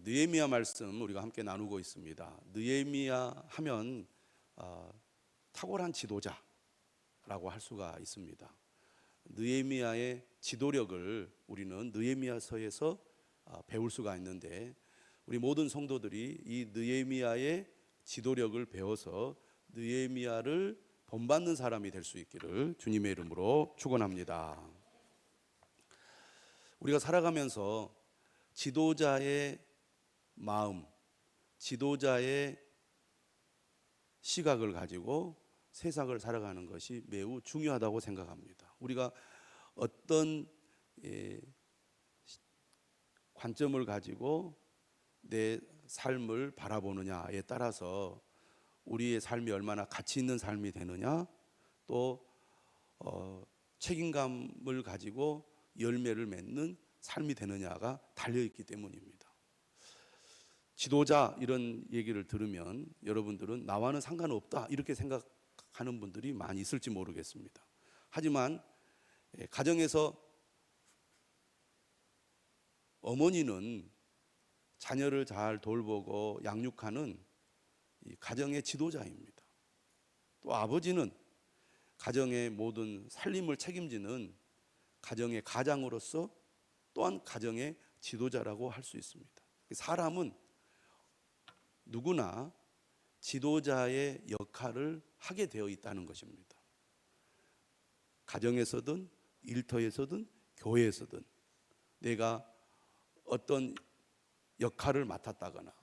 느헤미야 말씀 우리가 함께 나누고 있습니다. 느헤미야 하면 탁월한 지도자라고 할 수가 있습니다. 느헤미야의 지도력을 우리는 느헤미야서에서 배울 수가 있는데, 우리 모든 성도들이 이 느헤미야의 지도력을 배워서 느헤미야를 본받는 사람이 될 수 있기를 주님의 이름으로 축원합니다. 우리가 살아가면서 지도자의 마음, 지도자의 시각을 가지고 세상을 살아가는 것이 매우 중요하다고 생각합니다. 우리가 어떤 관점을 가지고 내 삶을 바라보느냐에 따라서 우리의 삶이 얼마나 가치 있는 삶이 되느냐, 또 책임감을 가지고 열매를 맺는 삶이 되느냐가 달려있기 때문입니다. 지도자 이런 얘기를 들으면 여러분들은 나와는 상관없다 이렇게 생각하는 분들이 많이 있을지 모르겠습니다. 하지만 가정에서 어머니는 자녀를 잘 돌보고 양육하는 이 가정의 지도자입니다. 또 아버지는 가정의 모든 살림을 책임지는 가정의 가장으로서 또한 가정의 지도자라고 할 수 있습니다. 사람은 누구나 지도자의 역할을 하게 되어 있다는 것입니다. 가정에서든 일터에서든 교회에서든 내가 어떤 역할을 맡았다거나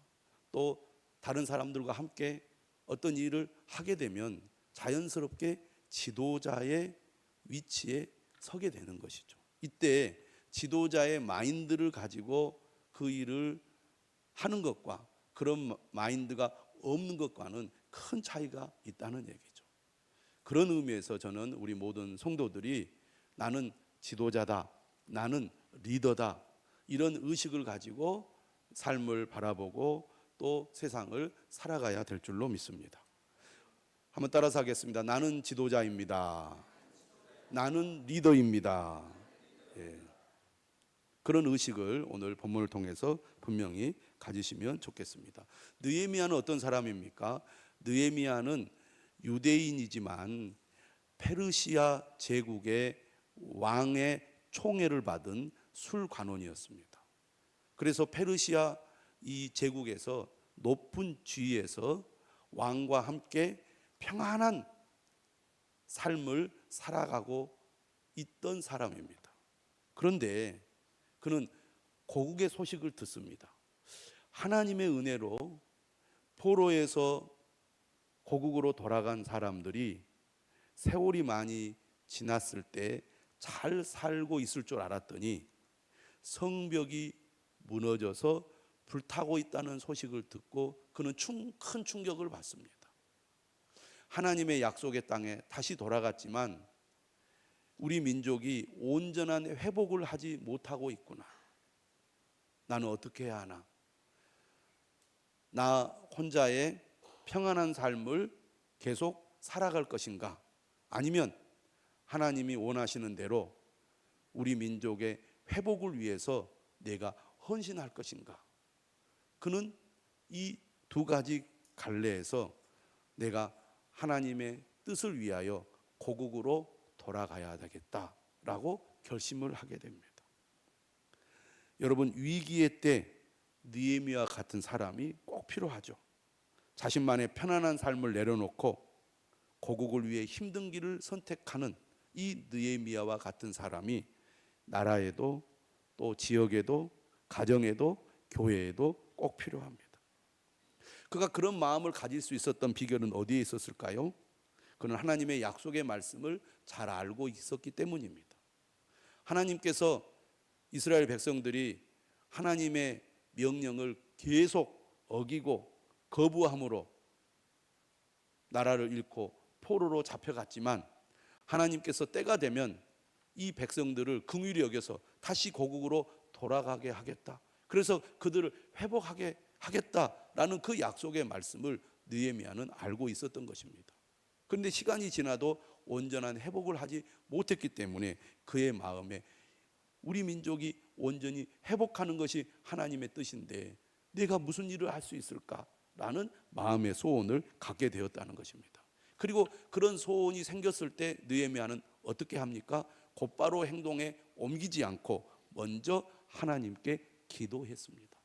또 다른 사람들과 함께 어떤 일을 하게 되면 자연스럽게 지도자의 위치에 서게 되는 것이죠. 이때 지도자의 마인드를 가지고 그 일을 하는 것과 그런 마인드가 없는 것과는 큰 차이가 있다는 얘기죠. 그런 의미에서 저는 우리 모든 성도들이 나는 지도자다, 나는 리더다, 이런 의식을 가지고 삶을 바라보고 또 세상을 살아가야 될 줄로 믿습니다. 한번 따라서 하겠습니다. 나는 지도자입니다. 나는 리더입니다. 예. 그런 의식을 오늘 본문을 통해서 분명히 가지시면 좋겠습니다. 느헤미야는 어떤 사람입니까? 느헤미야는 유대인이지만 페르시아 제국의 왕의 총애를 받은 술관원이었습니다. 그래서 페르시아 이 제국에서 높은 지위에서 왕과 함께 평안한 삶을 살아가고 있던 사람입니다. 그런데 그는 고국의 소식을 듣습니다. 하나님의 은혜로 포로에서 고국으로 돌아간 사람들이 세월이 많이 지났을 때 잘 살고 있을 줄 알았더니 성벽이 무너져서 불타고 있다는 소식을 듣고 그는 큰 충격을 받습니다. 하나님의 약속의 땅에 다시 돌아갔지만 우리 민족이 온전한 회복을 하지 못하고 있구나. 나는 어떻게 해야 하나? 나 혼자의 평안한 삶을 계속 살아갈 것인가? 아니면 하나님이 원하시는 대로 우리 민족의 회복을 위해서 내가 헌신할 것인가? 그는 이 두 가지 갈래에서 내가 하나님의 뜻을 위하여 고국으로 돌아가야 되겠다라고 결심을 하게 됩니다. 여러분, 위기의 때 느헤미야 같은 사람이 꼭 필요하죠. 자신만의 편안한 삶을 내려놓고 고국을 위해 힘든 길을 선택하는 이 느헤미야와 같은 사람이 나라에도 또 지역에도 가정에도 교회에도 꼭 필요합니다. 그가 그런 마음을 가질 수 있었던 비결은 어디에 있었을까요? 그는 하나님의 약속의 말씀을 잘 알고 있었기 때문입니다. 하나님께서 이스라엘 백성들이 하나님의 명령을 계속 어기고 거부함으로 나라를 잃고 포로로 잡혀갔지만 하나님께서 때가 되면 이 백성들을 긍휼히 여겨서 다시 고국으로 돌아가게 하겠다. 그래서 그들을 회복하게 하겠다라는 그 약속의 말씀을 느헤미야는 알고 있었던 것입니다. 그런데 시간이 지나도 온전한 회복을 하지 못했기 때문에 그의 마음에 우리 민족이 온전히 회복하는 것이 하나님의 뜻인데 내가 무슨 일을 할 수 있을까라는 마음의 소원을 갖게 되었다는 것입니다. 그리고 그런 소원이 생겼을 때 느헤미야는 어떻게 합니까? 곧바로 행동에 옮기지 않고 먼저 하나님께 기도했습니다.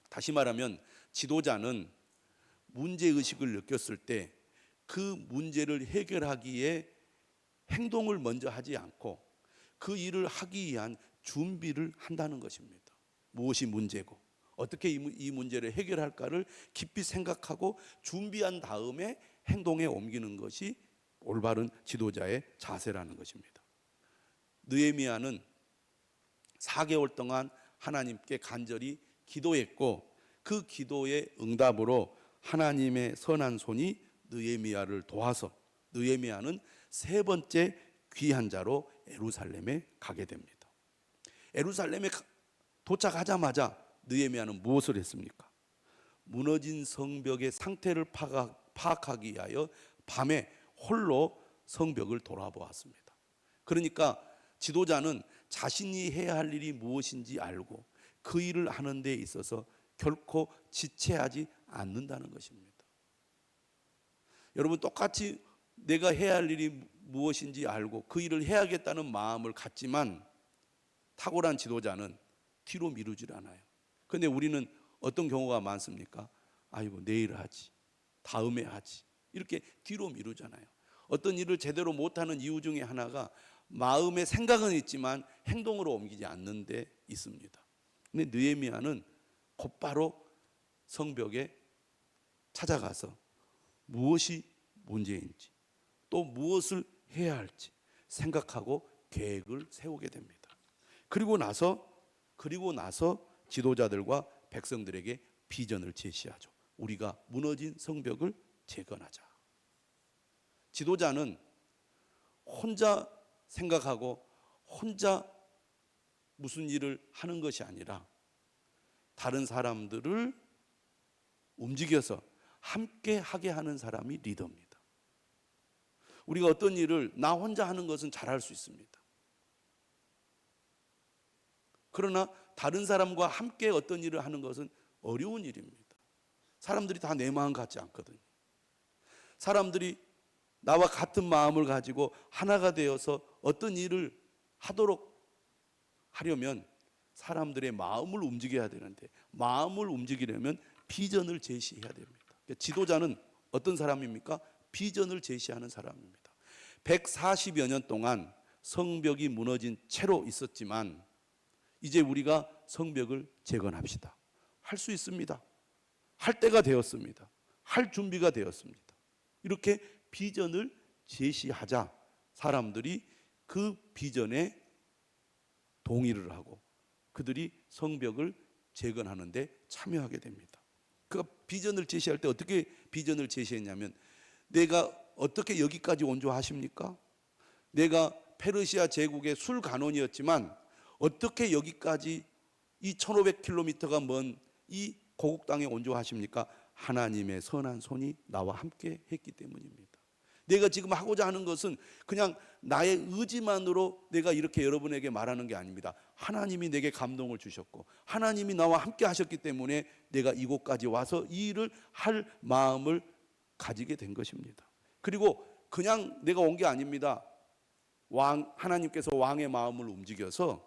다시 말하면 지도자는 문제의식을 느꼈을 때 그 문제를 해결하기에 행동을 먼저 하지 않고 그 일을 하기 위한 준비를 한다는 것입니다. 무엇이 문제고 어떻게 이 문제를 해결할까를 깊이 생각하고 준비한 다음에 행동에 옮기는 것이 올바른 지도자의 자세라는 것입니다. 느헤미야는 4개월 동안 하나님께 간절히 기도했고 그 기도의 응답으로 하나님의 선한 손이 느헤미야를 도와서 느헤미야는 3번째 귀한 자로 예루살렘에 가게 됩니다. 예루살렘에 도착하자마자 느헤미야는 무엇을 했습니까? 무너진 성벽의 상태를 파악하기 위하여 밤에 홀로 성벽을 돌아보았습니다. 그러니까 지도자는 자신이 해야 할 일이 무엇인지 알고 그 일을 하는 데 있어서 결코 지체하지 않는다는 것입니다. 여러분, 똑같이 내가 해야 할 일이 무엇인지 알고 그 일을 해야겠다는 마음을 갖지만 탁월한 지도자는 뒤로 미루질 않아요. 그런데 우리는 어떤 경우가 많습니까? 아이고, 내일 하지, 다음에 하지, 이렇게 뒤로 미루잖아요. 어떤 일을 제대로 못하는 이유 중에 하나가 마음의 생각은 있지만 행동으로 옮기지 않는 데 있습니다. 근데 느헤미야는 곧바로 성벽에 찾아가서 무엇이 문제인지 또 무엇을 해야 할지 생각하고 계획을 세우게 됩니다. 그리고 나서 지도자들과 백성들에게 비전을 제시하죠. 우리가 무너진 성벽을 재건하자. 지도자는 혼자 생각하고 혼자 무슨 일을 하는 것이 아니라 다른 사람들을 움직여서 함께 하게 하는 사람이 리더입니다. 우리가 어떤 일을 나 혼자 하는 것은 잘할 수 있습니다. 그러나 다른 사람과 함께 어떤 일을 하는 것은 어려운 일입니다. 사람들이 다 내 마음 같지 않거든요. 사람들이 나와 같은 마음을 가지고 하나가 되어서 어떤 일을 하려면 사람들의 마음을 움직여야 되는데 마음을 움직이려면 비전을 제시해야 됩니다. 지도자는 어떤 사람입니까? 비전을 제시하는 사람입니다. 140여 년 동안 성벽이 무너진 채로 있었지만 이제 우리가 성벽을 재건합시다. 할 수 있습니다. 할 때가 되었습니다. 할 준비가 되었습니다. 이렇게 비전을 제시하자 사람들이 그 비전에 동의를 하고 그들이 성벽을 재건하는 데 참여하게 됩니다. 그 비전을 제시할 때 어떻게 비전을 제시했냐면 내가 어떻게 여기까지 온조하십니까? 내가 페르시아 제국의 술간원이었지만 어떻게 여기까지 이 1500km가 먼 이 고국 땅에 온조하십니까? 하나님의 선한 손이 나와 함께 했기 때문입니다. 내가 지금 하고자 하는 것은 그냥 나의 의지만으로 내가 이렇게 여러분에게 말하는 게 아닙니다. 하나님이 내게 감동을 주셨고 하나님이 나와 함께 하셨기 때문에 내가 이곳까지 와서 이 일을 할 마음을 가지게 된 것입니다. 그리고 그냥 내가 온 게 아닙니다. 하나님께서 왕의 마음을 움직여서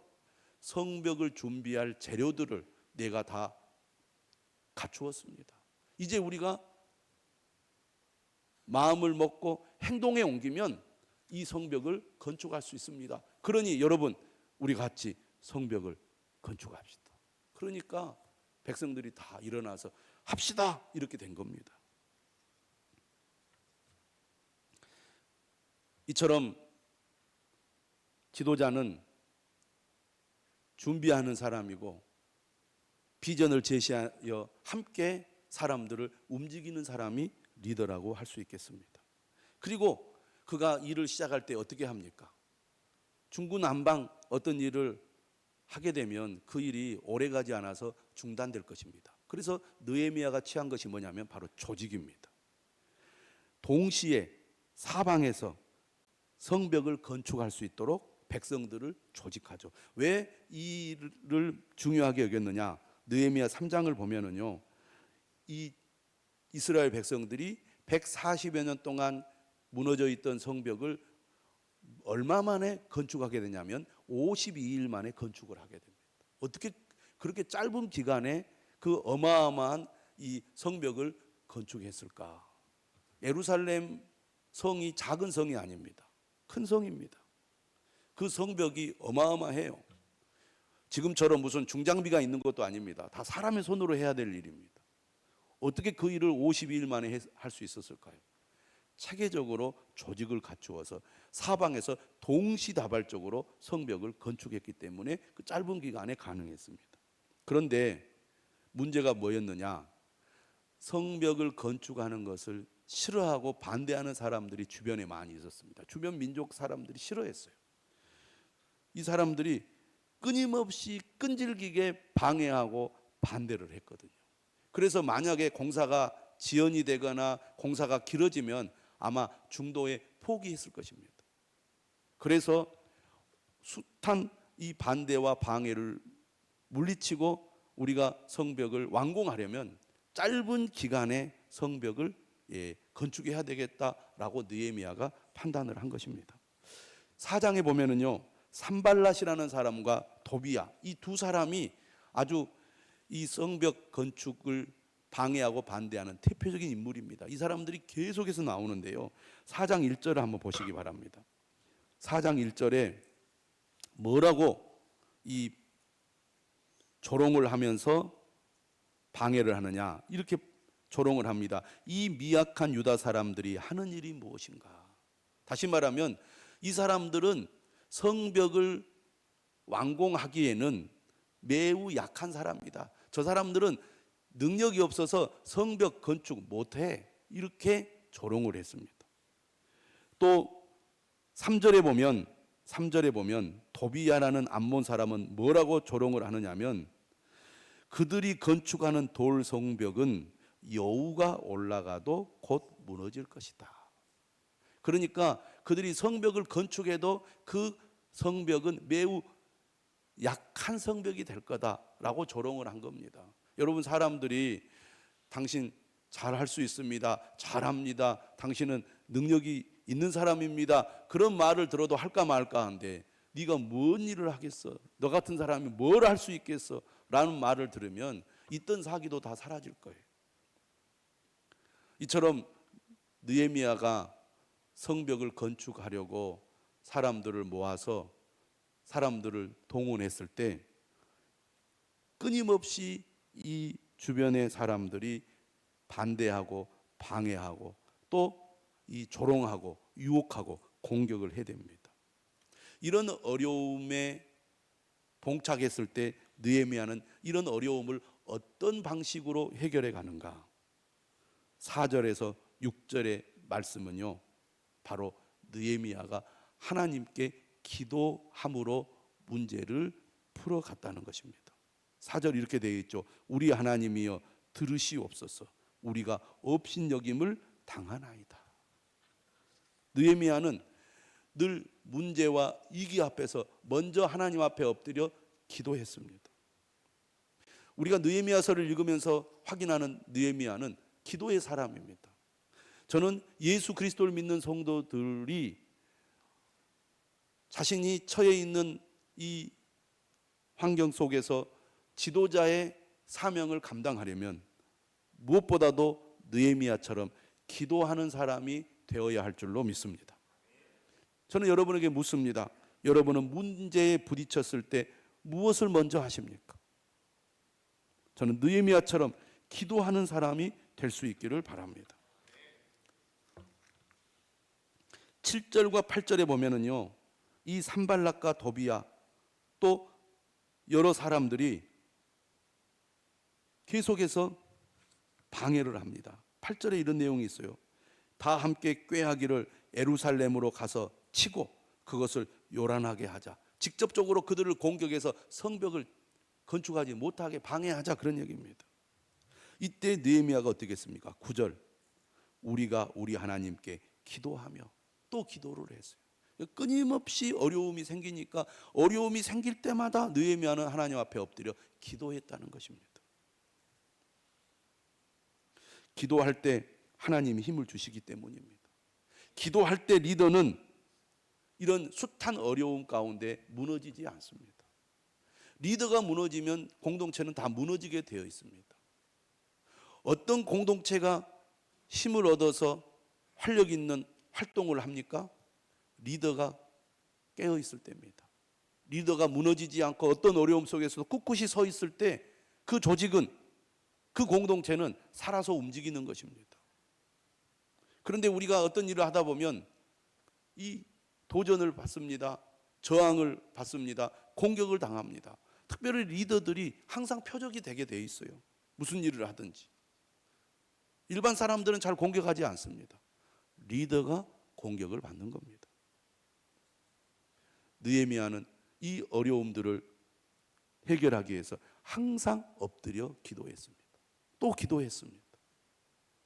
성벽을 준비할 재료들을 내가 다 갖추었습니다. 이제 우리가 마음을 먹고 행동에 옮기면 이 성벽을 건축할 수 있습니다. 그러니 여러분, 우리 같이 성벽을 건축합시다. 그러니까 백성들이 다 일어나서 합시다 이렇게 된 겁니다. 이처럼 지도자는 준비하는 사람이고 비전을 제시하여 함께 사람들을 움직이는 사람이 리더라고 할 수 있겠습니다. 그리고 그가 일을 시작할 때 어떻게 합니까? 중구난방 어떤 일을 하게 되면 그 일이 오래가지 않아서 중단될 것입니다. 그래서 느헤미야가 취한 것이 뭐냐면 바로 조직입니다. 동시에 사방에서 성벽을 건축할 수 있도록 백성들을 조직하죠. 왜 이 일을 중요하게 여겼느냐? 느헤미야 3장을 보면은요, 이 이스라엘 백성들이 140여 년 동안 무너져 있던 성벽을 얼마 만에 건축하게 되냐면 52일 만에 건축을 하게 됩니다. 어떻게 그렇게 짧은 기간에 그 어마어마한 이 성벽을 건축했을까? 예루살렘 성이 작은 성이 아닙니다. 큰 성입니다. 그 성벽이 어마어마해요. 지금처럼 무슨 중장비가 있는 것도 아닙니다. 다 사람의 손으로 해야 될 일입니다. 어떻게 그 일을 52일 만에 할 수 있었을까요? 체계적으로 조직을 갖추어서 사방에서 동시다발적으로 성벽을 건축했기 때문에 그 짧은 기간에 가능했습니다. 그런데 문제가 뭐였느냐? 성벽을 건축하는 것을 싫어하고 반대하는 사람들이 주변에 많이 있었습니다. 주변 민족 사람들이 싫어했어요. 이 사람들이 끊임없이 끈질기게 방해하고 반대를 했거든요. 그래서 만약에 공사가 지연이 되거나 공사가 길어지면 아마 중도에 포기했을 것입니다. 그래서 숱한 이 반대와 방해를 물리치고 우리가 성벽을 완공하려면 짧은 기간에 성벽을 건축해야 되겠다라고 느헤미야가 판단을 한 것입니다. 4장에 보면은요, 산발랏이라는 사람과 도비야, 이 두 사람이 아주 이 성벽 건축을 방해하고 반대하는 대표적인 인물입니다. 이 사람들이 계속해서 나오는데요, 4장 1절을 한번 보시기 바랍니다. 4장 1절에 뭐라고 이 조롱을 하면서 방해를 하느냐, 이렇게 조롱을 합니다. 이 미약한 유다 사람들이 하는 일이 무엇인가? 다시 말하면 이 사람들은 성벽을 완공하기에는 매우 약한 사람이다. 저 사람들은 능력이 없어서 성벽 건축 못해. 이렇게 조롱을 했습니다. 또 3절에 보면 도비야라는 암몬 사람은 뭐라고 조롱을 하느냐면, 그들이 건축하는 돌 성벽은 여우가 올라가도 곧 무너질 것이다. 그러니까 그들이 성벽을 건축해도 그 성벽은 매우 약한 성벽이 될 거다라고 조롱을 한 겁니다. 여러분, 사람들이 당신 잘할 수 있습니다, 잘합니다, 당신은 능력이 있는 사람입니다, 그런 말을 들어도 할까 말까 하는데, 네가 뭔 일을 하겠어, 너 같은 사람이 뭘 할 수 있겠어 라는 말을 들으면 있던 사기도 다 사라질 거예요. 이처럼 느헤미야가 성벽을 건축하려고 사람들을 모아서 사람들을 동원했을 때 끊임없이 이 주변의 사람들이 반대하고 방해하고 또 이 조롱하고 유혹하고 공격을 해댑니다. 이런 어려움에 봉착했을 때 느헤미야는 이런 어려움을 어떤 방식으로 해결해 가는가? 4절에서 6절의 말씀은요, 바로 느헤미야가 하나님께 기도함으로 문제를 풀어갔다는 것입니다. 4절 이렇게 되어 있죠. 우리 하나님이여 들으시옵소서, 우리가 업신여김을 당하나이다. 느헤미야는 늘 문제와 위기 앞에서 먼저 하나님 앞에 엎드려 기도했습니다. 우리가 느헤미야서를 읽으면서 확인하는 느헤미야는 기도의 사람입니다. 저는 예수 그리스도를 믿는 성도들이 자신이 처해 있는 이 환경 속에서 지도자의 사명을 감당하려면 무엇보다도 느헤미야처럼 기도하는 사람이 되어야 할 줄로 믿습니다. 저는 여러분에게 묻습니다. 여러분은 문제에 부딪혔을 때 무엇을 먼저 하십니까? 저는 느헤미야처럼 기도하는 사람이 될 수 있기를 바랍니다. 7절과 8절에 보면은요, 이 산발락과 도비야 또 여러 사람들이 계속해서 방해를 합니다. 8절에 이런 내용이 있어요. 다 함께 꾀하기를 예루살렘으로 가서 치고 그것을 요란하게 하자. 직접적으로 그들을 공격해서 성벽을 건축하지 못하게 방해하자, 그런 얘기입니다. 이때 느헤미야가 어떻게 했습니까? 9절, 우리가 우리 하나님께 기도하며 또 기도를 했어요. 끊임없이 어려움이 생기니까 어려움이 생길 때마다 느헤미야는 하나님 앞에 엎드려 기도했다는 것입니다. 기도할 때 하나님이 힘을 주시기 때문입니다. 기도할 때 리더는 이런 숱한 어려움 가운데 무너지지 않습니다. 리더가 무너지면 공동체는 다 무너지게 되어 있습니다. 어떤 공동체가 힘을 얻어서 활력 있는 활동을 합니까? 리더가 깨어 있을 때입니다. 리더가 무너지지 않고 어떤 어려움 속에서도 꿋꿋이 서 있을 때 그 조직은, 그 공동체는 살아서 움직이는 것입니다. 그런데 우리가 어떤 일을 하다 보면 이 도전을 받습니다. 저항을 받습니다. 공격을 당합니다. 특별히 리더들이 항상 표적이 되게 돼 있어요. 무슨 일을 하든지. 일반 사람들은 잘 공격하지 않습니다. 리더가 공격을 받는 겁니다. 느헤미야는 이 어려움들을 해결하기 위해서 항상 엎드려 기도했습니다. 또 기도했습니다.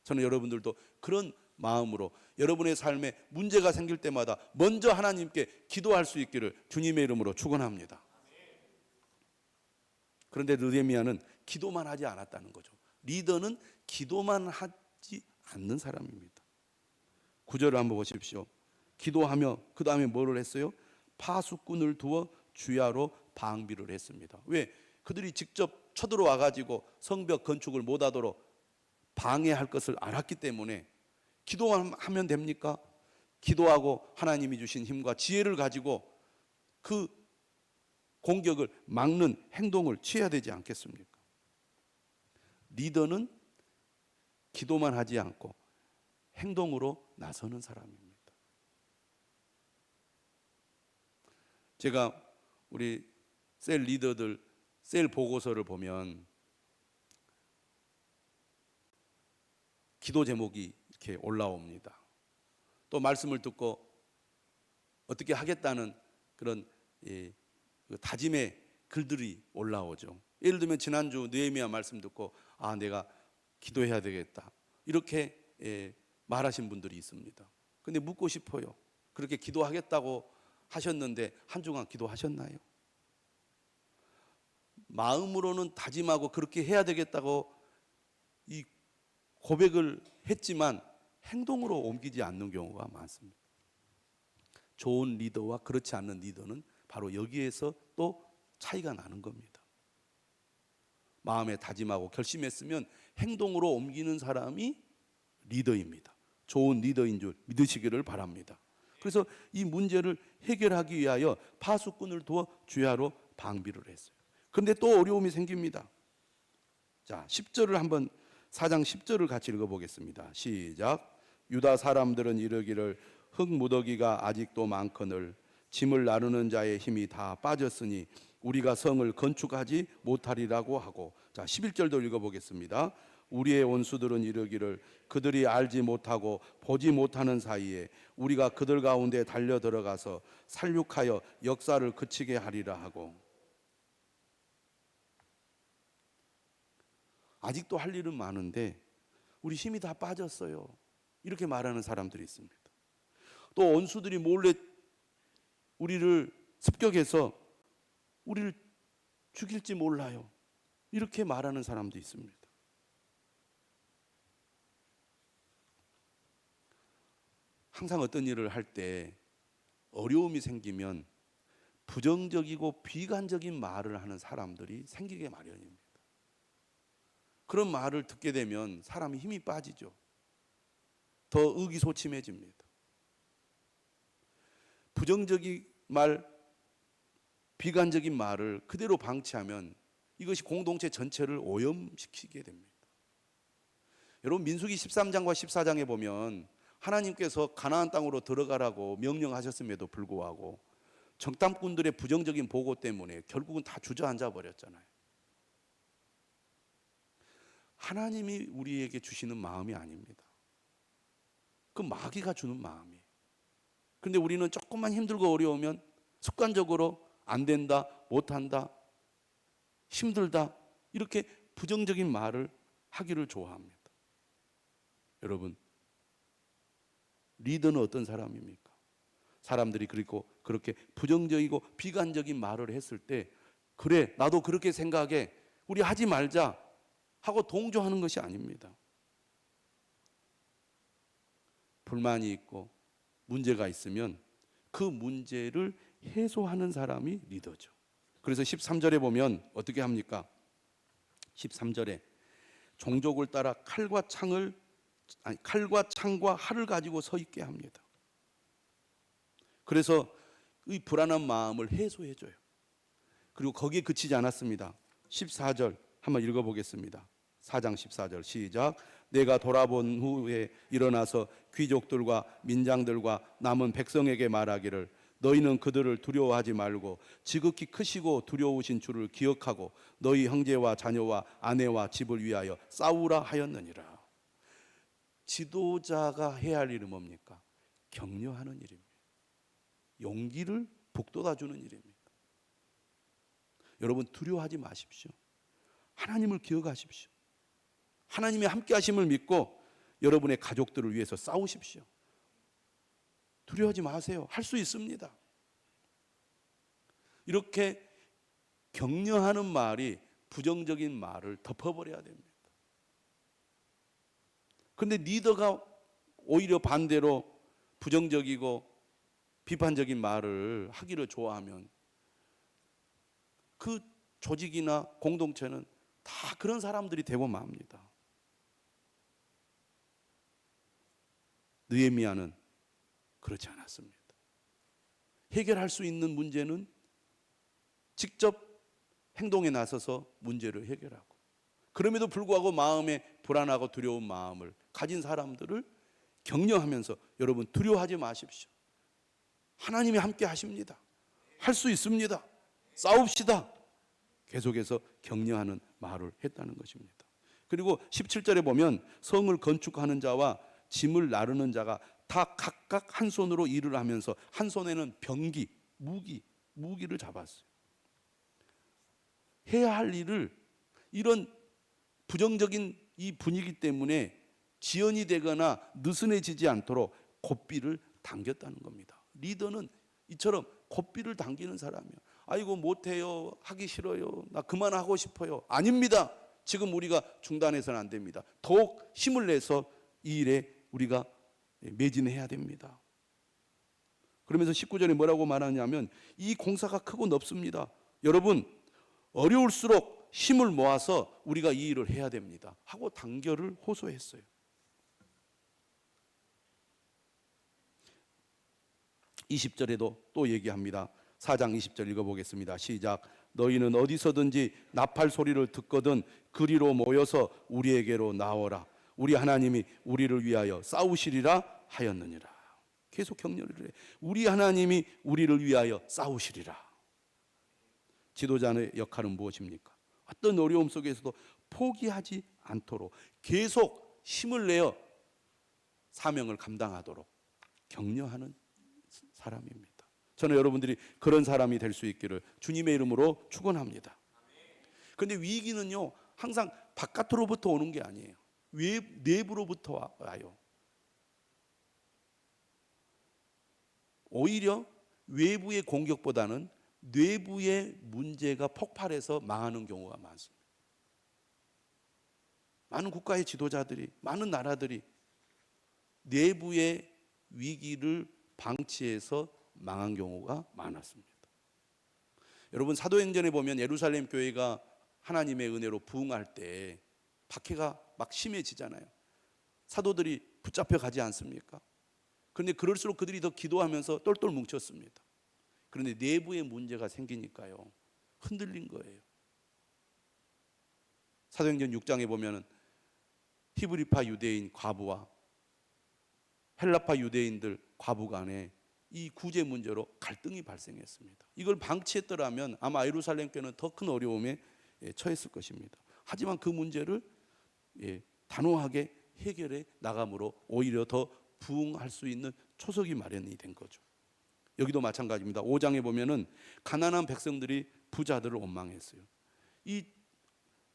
저는 여러분들도 그런 마음으로 여러분의 삶에 문제가 생길 때마다 먼저 하나님께 기도할 수 있기를 주님의 이름으로 축원합니다. 그런데 느헤미야는 기도만 하지 않았다는 거죠. 리더는 기도만 하지 않는 사람입니다. 9절을 한번 보십시오. 기도하며 그 다음에 뭐를 했어요? 파수꾼을 두어 주야로 방비를 했습니다. 왜? 그들이 직접 쳐들어와 가지고 성벽 건축을 못하도록 방해할 것을 알았기 때문에 기도만 하면 됩니까? 기도하고 하나님이 주신 힘과 지혜를 가지고 그 공격을 막는 행동을 취해야 되지 않겠습니까? 리더는 기도만 하지 않고 행동으로 나서는 사람입니다. 제가 우리 셀 리더들 셀 보고서를 보면 기도 제목이 이렇게 올라옵니다. 또 말씀을 듣고 어떻게 하겠다는 그런 다짐의 글들이 올라오죠. 예를 들면 지난주 느헤미야 말씀 듣고 내가 기도해야 되겠다 이렇게 말하신 분들이 있습니다. 근데 묻고 싶어요. 그렇게 기도하겠다고 하셨는데 한 주간 기도하셨나요? 마음으로는 다짐하고 그렇게 해야 되겠다고 이 고백을 했지만 행동으로 옮기지 않는 경우가 많습니다. 좋은 리더와 그렇지 않는 리더는 바로 여기에서 또 차이가 나는 겁니다. 마음에 다짐하고 결심했으면 행동으로 옮기는 사람이 리더입니다. 좋은 리더인 줄 믿으시기를 바랍니다. 그래서 이 문제를 해결하기 위하여 파수꾼을 두어 주야로 방비를 했어요. 그런데 또 어려움이 생깁니다. 자, 10절을 한번 4장 10절을 같이 읽어보겠습니다. 시작. 유다 사람들은 이르기를 흙무더기가 아직도 많거늘 짐을 나르는 자의 힘이 다 빠졌으니 우리가 성을 건축하지 못하리라고 하고, 자 11절도 읽어보겠습니다. 우리의 원수들은 이르기를 그들이 알지 못하고 보지 못하는 사이에 우리가 그들 가운데 달려 들어가서 살육하여 역사를 그치게 하리라 하고. 아직도 할 일은 많은데 우리 힘이 다 빠졌어요, 이렇게 말하는 사람들이 있습니다. 또 원수들이 몰래 우리를 습격해서 우리를 죽일지 몰라요, 이렇게 말하는 사람도 있습니다. 항상 어떤 일을 할 때 어려움이 생기면 부정적이고 비관적인 말을 하는 사람들이 생기게 마련입니다. 그런 말을 듣게 되면 사람이 힘이 빠지죠. 더 의기소침해집니다. 부정적인 말, 비관적인 말을 그대로 방치하면 이것이 공동체 전체를 오염시키게 됩니다. 여러분, 민수기 13장과 14장에 보면 하나님께서 가나안 땅으로 들어가라고 명령하셨음에도 불구하고 정탐꾼들의 부정적인 보고 때문에 결국은 다 주저앉아 버렸잖아요. 하나님이 우리에게 주시는 마음이 아닙니다. 그 마귀가 주는 마음이에요. 그런데 우리는 조금만 힘들고 어려우면 습관적으로 안 된다, 못한다, 힘들다, 이렇게 부정적인 말을 하기를 좋아합니다. 여러분, 리더는 어떤 사람입니까? 사람들이 그리고 그렇게 부정적이고 비관적인 말을 했을 때, 그래 나도 그렇게 생각해, 우리 하지 말자 하고 동조하는 것이 아닙니다. 불만이 있고 문제가 있으면 그 문제를 해소하는 사람이 리더죠. 그래서 13절에 보면 어떻게 합니까? 13절에 종족을 따라 칼과 창과 활을 가지고 서 있게 합니다. 그래서 이 불안한 마음을 해소해 줘요. 그리고 거기에 그치지 않았습니다. 14절 한번 읽어보겠습니다. 4장 14절 시작. 내가 돌아본 후에 일어나서 귀족들과 민장들과 남은 백성에게 말하기를 너희는 그들을 두려워하지 말고 지극히 크시고 두려우신 주를 기억하고 너희 형제와 자녀와 아내와 집을 위하여 싸우라 하였느니라. 지도자가 해야 할 일은 뭡니까? 격려하는 일입니다. 용기를 북돋아주는 일입니다. 여러분 두려워하지 마십시오. 하나님을 기억하십시오. 하나님의 함께 하심을 믿고 여러분의 가족들을 위해서 싸우십시오. 두려워하지 마세요. 할 수 있습니다. 이렇게 격려하는 말이 부정적인 말을 덮어버려야 됩니다. 그런데 리더가 오히려 반대로 부정적이고 비판적인 말을 하기를 좋아하면 그 조직이나 공동체는 다 그런 사람들이 되고 맙니다. 느헤미야는 그렇지 않았습니다. 해결할 수 있는 문제는 직접 행동에 나서서 문제를 해결하고, 그럼에도 불구하고 마음에 불안하고 두려운 마음을 가진 사람들을 격려하면서 여러분 두려워하지 마십시오. 하나님이 함께 하십니다. 할 수 있습니다. 싸웁시다. 계속해서 격려하는 말을 했다는 것입니다. 그리고 17절에 보면 성을 건축하는 자와 짐을 나르는 자가 다 각각 한 손으로 일을 하면서 한 손에는 병기, 무기를 잡았어요. 해야 할 일을 이런 부정적인 이 분위기 때문에 지연이 되거나 느슨해지지 않도록 고삐를 당겼다는 겁니다. 리더는 이처럼 고삐를 당기는 사람이에요. 아이고 못해요, 하기 싫어요, 나 그만하고 싶어요. 아닙니다. 지금 우리가 중단해서는 안 됩니다. 더욱 힘을 내서 이 일에 우리가 매진해야 됩니다. 그러면서 19절에 뭐라고 말하냐면 이 공사가 크고 넓습니다. 여러분 어려울수록 힘을 모아서 우리가 이 일을 해야 됩니다 하고 단결을 호소했어요. 20절에도 또 얘기합니다. 4장 20절 읽어보겠습니다. 시작. 너희는 어디서든지 나팔 소리를 듣거든 그리로 모여서 우리에게로 나오라. 우리 하나님이 우리를 위하여 싸우시리라 하였느니라. 계속 격려를 해. 우리 하나님이 우리를 위하여 싸우시리라. 지도자의 역할은 무엇입니까? 어떤 어려움 속에서도 포기하지 않도록 계속 힘을 내어 사명을 감당하도록 격려하는 사람입니다. 저는 여러분들이 그런 사람이 될 수 있기를 주님의 이름으로 축원합니다. 그런데 위기는요 항상 바깥으로부터 오는 게 아니에요. 내부로부터 와요. 오히려 외부의 공격보다는 내부의 문제가 폭발해서 망하는 경우가 많습니다. 많은 국가의 지도자들이, 많은 나라들이 내부의 위기를 방치해서 망한 경우가 많았습니다. 여러분 사도행전에 보면 예루살렘 교회가 하나님의 은혜로 부흥할 때 박해가 막 심해지잖아요. 사도들이 붙잡혀 가지 않습니까? 그런데 그럴수록 그들이 더 기도하면서 똘똘 뭉쳤습니다. 그런데 내부에 문제가 생기니까요 흔들린 거예요. 사도행전 6장에 보면 히브리파 유대인 과부와 헬라파 유대인들 과부 간에 이 구제 문제로 갈등이 발생했습니다. 이걸 방치했더라면 아마 예루살렘 교회는 더 큰 어려움에 처했을 것입니다. 하지만 그 문제를 단호하게 해결해 나감으로 오히려 더 부흥할 수 있는 초석이 마련이 된 거죠. 여기도 마찬가지입니다. 5장에 보면은 가난한 백성들이 부자들을 원망했어요. 이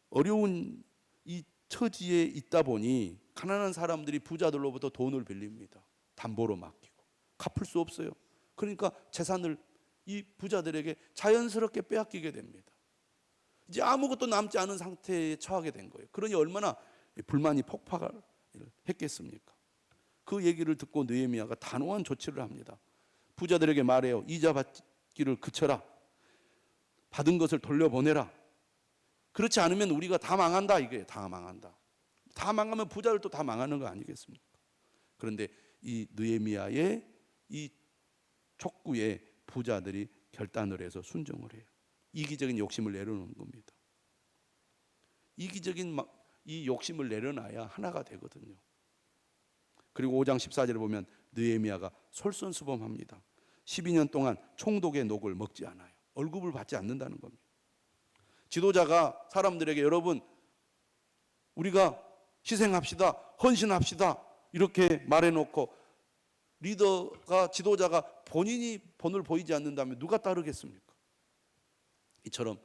어려운 이 처지에 있다 보니 가난한 사람들이 부자들로부터 돈을 빌립니다. 담보로 맡기고 갚을 수 없어요. 그러니까 재산을 이 부자들에게 자연스럽게 빼앗기게 됩니다. 이제 아무것도 남지 않은 상태에 처하게 된 거예요. 그러니 얼마나 불만이 폭발을 했겠습니까? 그 얘기를 듣고 느헤미야가 단호한 조치를 합니다. 부자들에게 말해요. 이자 받기를 그쳐라. 받은 것을 돌려보내라. 그렇지 않으면 우리가 다 망한다 이거예요. 다 망한다. 다 망하면 부자들도 다 망하는 거 아니겠습니까? 그런데 이 느헤미야의 이 촉구에 부자들이 결단을 해서 순종을 해요. 이기적인 욕심을 내려놓는 겁니다. 이기적인 이 욕심을 내려놔야 하나가 되거든요. 그리고 5장 14절에 보면 느헤미야가 솔선수범합니다. 12년 동안 총독의 녹을 먹지 않아요. 월급을 받지 않는다는 겁니다. 지도자가 사람들에게 여러분 우리가 희생합시다, 헌신합시다 이렇게 말해놓고 리더가 지도자가 본인이 본을 보이지 않는다면 누가 따르겠습니까? 이처럼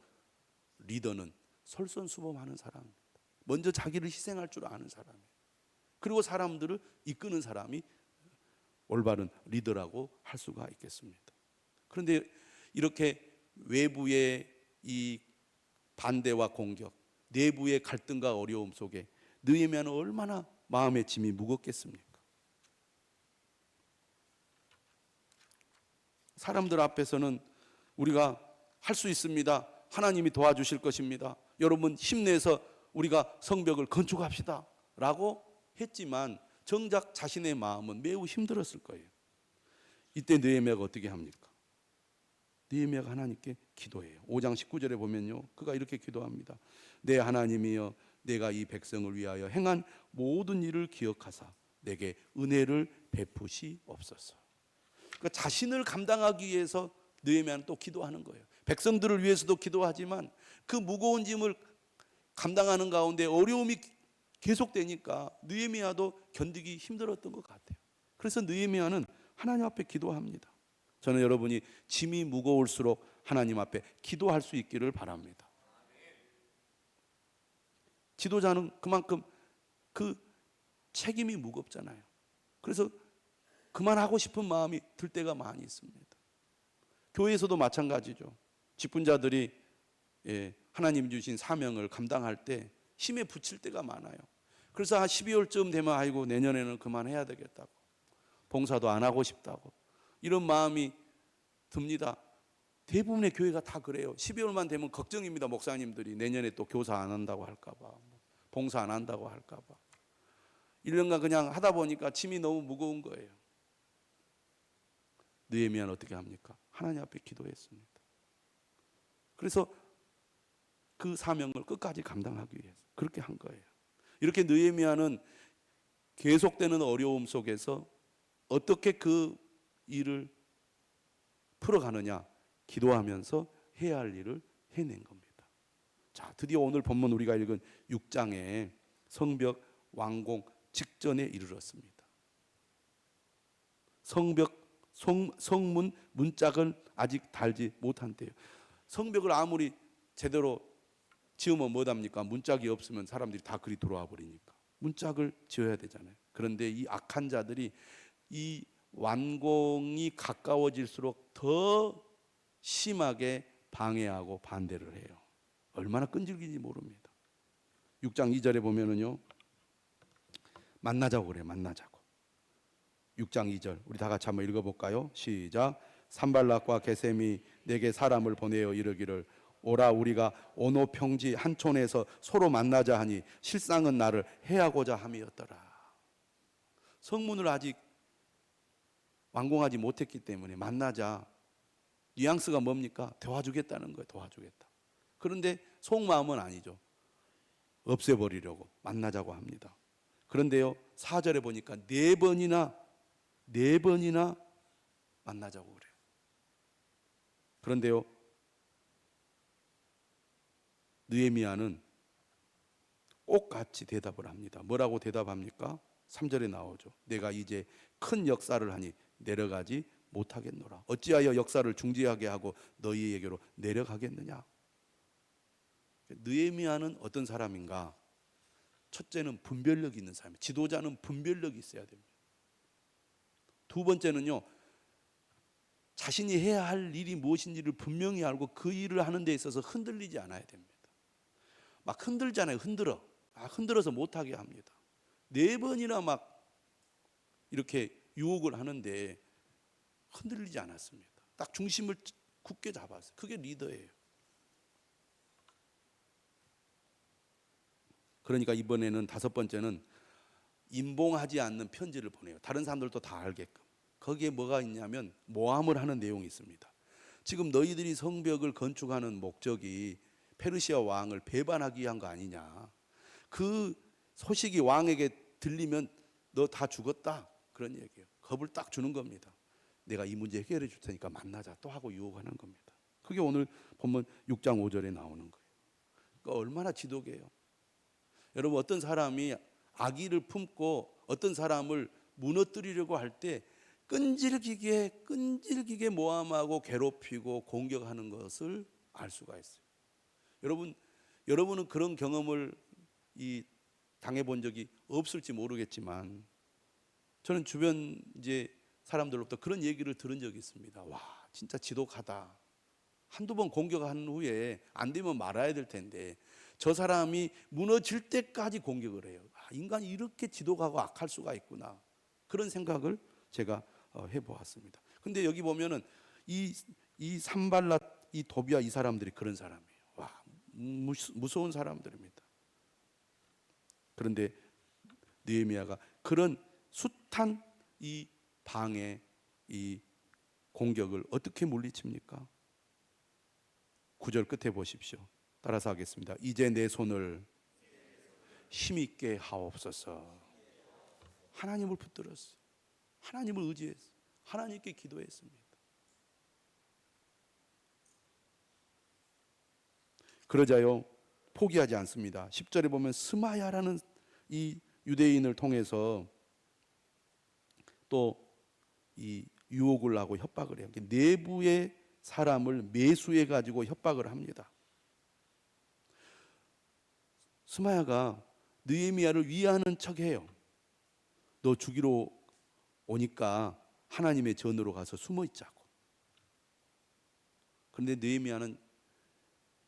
리더는 솔선수범하는 사람입니다. 먼저 자기를 희생할 줄 아는 사람이에요. 그리고 사람들을 이끄는 사람이 올바른 리더라고 할 수가 있겠습니다. 그런데 이렇게 외부의 이 반대와 공격, 내부의 갈등과 어려움 속에 느헤미야는 얼마나 마음의 짐이 무겁겠습니까? 사람들 앞에서는 우리가 할 수 있습니다. 하나님이 도와주실 것입니다. 여러분 힘내서 우리가 성벽을 건축합시다 라고 했지만 정작 자신의 마음은 매우 힘들었을 거예요. 이때 느헤미야가 어떻게 합니까? 느헤미야가 하나님께 기도해요. 5장 19절에 보면요, 그가 이렇게 기도합니다. 내 하나님이여, 내가 이 백성을 위하여 행한 모든 일을 기억하사 내게 은혜를 베푸시옵소서. 그러니까 자신을 감당하기 위해서 느헤미야는 또 기도하는 거예요. 백성들을 위해서도 기도하지만 그 무거운 짐을 감당하는 가운데 어려움이 계속되니까 느헤미야도 견디기 힘들었던 것 같아요. 그래서 느헤미야는 하나님 앞에 기도합니다. 저는 여러분이 짐이 무거울수록 하나님 앞에 기도할 수 있기를 바랍니다. 지도자는 그만큼 그 책임이 무겁잖아요. 그래서 그만하고 싶은 마음이 들 때가 많이 있습니다. 교회에서도 마찬가지죠. 직분자들이 하나님 주신 사명을 감당할 때 힘에 부칠 때가 많아요. 그래서 한 12월쯤 되면 아이고 내년에는 그만해야 되겠다고, 봉사도 안 하고 싶다고 이런 마음이 듭니다. 대부분의 교회가 다 그래요. 12월만 되면 걱정입니다. 목사님들이 내년에 또 교사 안 한다고 할까 봐, 봉사 안 한다고 할까 봐. 1년간 그냥 하다 보니까 짐이 너무 무거운 거예요. 느헤미야는 어떻게 합니까? 하나님 앞에 기도했습니다. 그래서 그 사명을 끝까지 감당하기 위해서 그렇게 한 거예요. 이렇게 느헤미야는 계속되는 어려움 속에서 어떻게 그 일을 풀어가느냐, 기도하면서 해야 할 일을 해낸 겁니다. 자, 드디어 오늘 본문 우리가 읽은 6장에 성벽 완공 직전에 이르렀습니다. 성문 문짝을 아직 달지 못한 때예요. 성벽을 아무리 제대로 지으면 뭐답니까? 문짝이 없으면 사람들이 다 그리 돌아와 버리니까 문짝을 지어야 되잖아요. 그런데 이 악한 자들이 이 완공이 가까워질수록 더 심하게 방해하고 반대를 해요. 얼마나 끈질긴지 모릅니다. 6장 2절에 보면은요, 만나자고 그래요. 만나자고. 6장 2절 우리 다 같이 한번 읽어볼까요? 시작. 산발락과 게셈이 내게 사람을 보내어 이르기를 오라 우리가 오노 평지 한 촌에서 서로 만나자 하니 실상은 나를 해하고자 함이었더라. 성문을 아직 완공하지 못했기 때문에 만나자. 뉘앙스가 뭡니까? 도와주겠다는 거예요. 도와주겠다. 그런데 속마음은 아니죠. 없애버리려고 만나자고 합니다. 그런데요 4절에 보니까 네 번이나 만나자고 그래요. 그런데요 느헤미야는 똑같이 대답을 합니다. 뭐라고 대답합니까? 3절에 나오죠. 내가 이제 큰 역사를 하니 내려가지 못하겠노라. 어찌하여 역사를 중지하게 하고 너희에게로 내려가겠느냐. 느헤미야는 어떤 사람인가? 첫째는 분별력이 있는 사람이에요. 지도자는 분별력이 있어야 됩니다. 두 번째는요, 자신이 해야 할 일이 무엇인지를 분명히 알고 그 일을 하는 데 있어서 흔들리지 않아야 됩니다. 막 흔들잖아요. 흔들어서 못하게 합니다. 4번이나 막 이렇게 유혹을 하는데 흔들리지 않았습니다. 딱 중심을 굳게 잡았어요. 그게 리더예요. 그러니까 이번에는 다섯 번째는 임봉하지 않는 편지를 보내요. 다른 사람들도 다 알게끔. 거기에 뭐가 있냐면 모함을 하는 내용이 있습니다. 지금 너희들이 성벽을 건축하는 목적이 페르시아 왕을 배반하기 위한 거 아니냐. 그 소식이 왕에게 들리면 너 다 죽었다. 그런 얘기예요. 겁을 딱 주는 겁니다. 내가 이 문제 해결해 줄 테니까 만나자 또 하고 유혹하는 겁니다. 그게 오늘 본문 6장 5절에 나오는 거예요. 그러니까 얼마나 지독해요. 여러분, 어떤 사람이 악의를 품고 어떤 사람을 무너뜨리려고 할 때 끈질기게 모함하고 괴롭히고 공격하는 것을 알 수가 있어요. 여러분은 그런 경험을 당해본 적이 없을지 모르겠지만 저는 주변 이제 사람들로부터 그런 얘기를 들은 적이 있습니다. 와, 진짜 지독하다. 한두 번 공격한 후에 안 되면 말아야 될 텐데 저 사람이 무너질 때까지 공격을 해요. 인간이 이렇게 지독하고 악할 수가 있구나. 그런 생각을 제가 해보았습니다. 근데 여기 보면은 이 산발랏, 이 도비아, 이 사람들이 그런 사람이에요. 와, 무서운 사람들입니다. 그런데 느헤미야가 그런 숱한 이 방해, 이 공격을 어떻게 물리칩니까? 9절 끝에 보십시오. 따라서 하겠습니다. 이제 내 손을 힘있게 하옵소서. 하나님을 붙들었어요. 하나님을 의지했어요. 하나님께 기도했습니다. 그러자요 포기하지 않습니다. 10절에 보면 스마야라는 이 유대인을 통해서 또 이 유혹을 하고 협박을 해요. 내부의 사람을 매수해 가지고 협박을 합니다. 스마야가 느헤미야를 위하는 척해요. 너 죽이러 오니까 하나님의 전으로 가서 숨어 있자고. 그런데 느헤미야는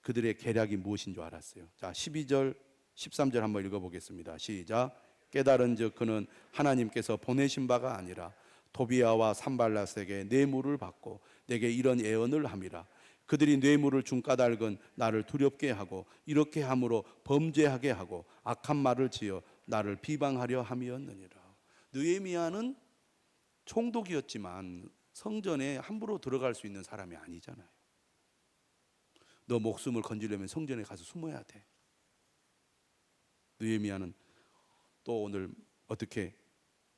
그들의 계략이 무엇인 줄 알았어요. 자, 12절 13절 한번 읽어보겠습니다. 시작. 깨달은즉 그는 하나님께서 보내신 바가 아니라 도비아와 산발랏에게 뇌물을 받고 내게 이런 예언을 함이라. 그들이 뇌물을 준 까닭은 나를 두렵게 하고 이렇게 함으로 범죄하게 하고 악한 말을 지어 나를 비방하려 함이었느니라. 느헤미야는 총독이었지만 성전에 함부로 들어갈 수 있는 사람이 아니잖아요. 너 목숨을 건지려면 성전에 가서 숨어야 돼. 느헤미야는 또 오늘 어떻게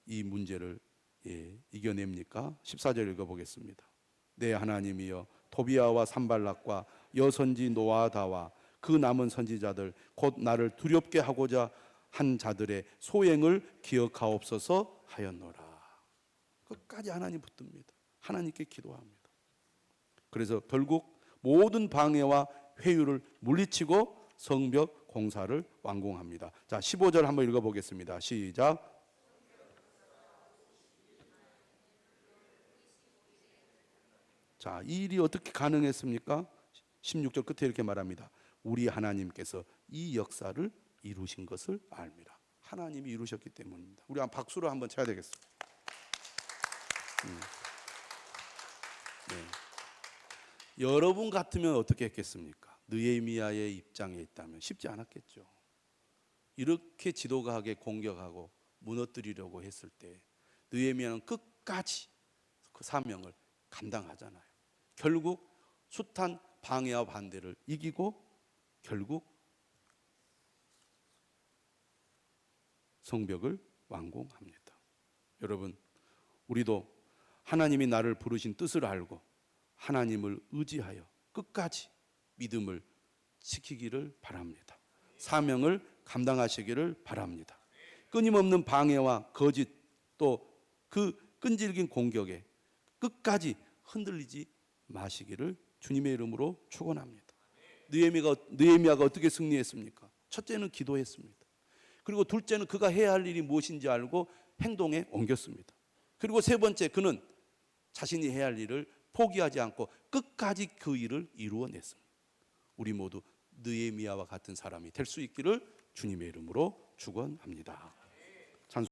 이 문제를 이겨냅니까? 14절 읽어보겠습니다. 내 하나님이여 도비아와 산발락과 여선지 노아다와 그 남은 선지자들 곧 나를 두렵게 하고자 한 자들의 소행을 기억하옵소서 하였노라. 끝까지 하나님 붙듭니다. 하나님께 기도합니다. 그래서 결국 모든 방해와 회유를 물리치고 성벽 공사를 완공합니다. 자, 15절 한번 읽어보겠습니다. 시작. 자, 이 일이 어떻게 가능했습니까? 16절 끝에 이렇게 말합니다. 우리 하나님께서 이 역사를 이루신 것을 압니다. 하나님이 이루셨기 때문입니다. 우리 박수로 한번 쳐야 되겠습니다. 네. 여러분 같으면 어떻게 했겠습니까? 느헤미야의 입장에 있다면 쉽지 않았겠죠. 이렇게 지도가하게 공격하고 무너뜨리려고 했을 때 느헤미야는 끝까지 그 사명을 감당하잖아요. 결국 숱한 방해와 반대를 이기고 결국 성벽을 완공합니다. 여러분, 우리도 하나님이 나를 부르신 뜻을 알고 하나님을 의지하여 끝까지 믿음을 지키기를 바랍니다. 사명을 감당하시기를 바랍니다. 끊임없는 방해와 거짓 또 그 끈질긴 공격에 끝까지 흔들리지 마시기를 주님의 이름으로 축원합니다. 느헤미야가 어떻게 승리했습니까? 첫째는 기도했습니다. 그리고 둘째는 그가 해야 할 일이 무엇인지 알고 행동에 옮겼습니다. 그리고 세 번째, 그는 자신이 해야 할 일을 포기하지 않고 끝까지 그 일을 이루어냈습니다. 우리 모두 느헤미야와 같은 사람이 될 수 있기를 주님의 이름으로 축원합니다.